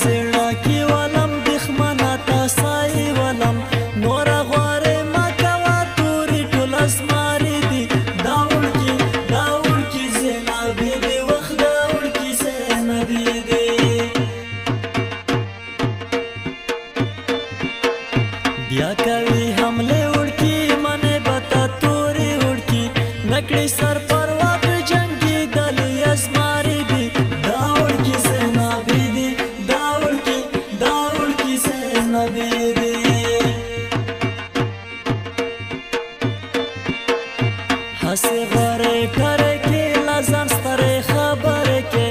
سړه کې ولم دښمنه تا سایې ولم نوره غوارې مه کوه تورې ټول اسمارې دي دا وړکي زینبې دي وخت دا وړکي زینبې دي بیا کوي حملې وړکي منې به تا تورې وړکي نکړې سر پروا په جنګي دلې اسمارې دي دا وړکي زینبې دي دا وړکي زینبې دي هسې غورې ټرې کې له ځان سترې خبرې کې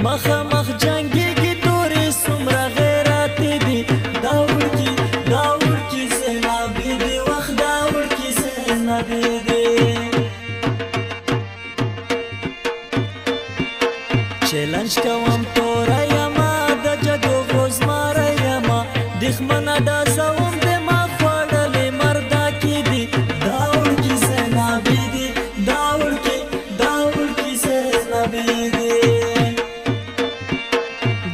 مخامخ جنګېږي تورې څومره غیرتې دي دا وړکي زینبې دي وخت دا وړکي زینبې دي چیلنج کوم توره یمه د جګو غوزماره یمه دښمنه ډزوم د ما خوړلې مردکې دي دا وړکي زینبې دي دا وړکي زینبې دي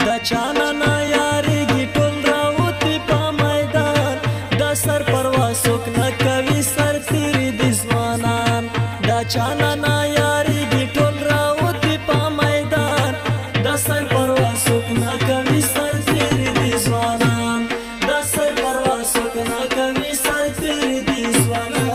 د چانه نه یارېږي ټول راوتي په میدان د سر پروا څوک نه کوي سر تیرې دي ځوانان د چانه نه یارېږي ټول راوتي په میدان د سر پروا څوک نه کوي سر تیرې دي ځوانان د سر پروا څوک نه کوي سر تیرې دي ځوانان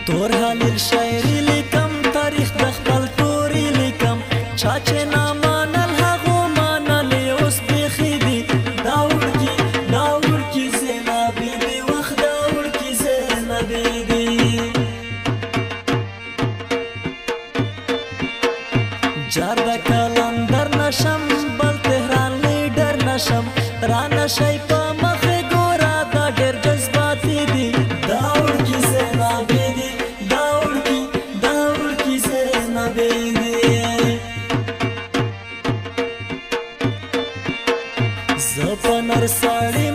تور حلیل شاعري لیکم تاریخ د خپل توري لیکم چا چې نه منل هغو منلې اوس بیخي دي دا وړکي زینبې دي وخت دا وړکي زینبې دي جار د کلندر نشم بل تهران لیډر نشم را نشئ په مخې ګوره دا ډېر جذباتي دي دا وړکي زینبې دي دا وړکي زینبې دي زه په نر سړي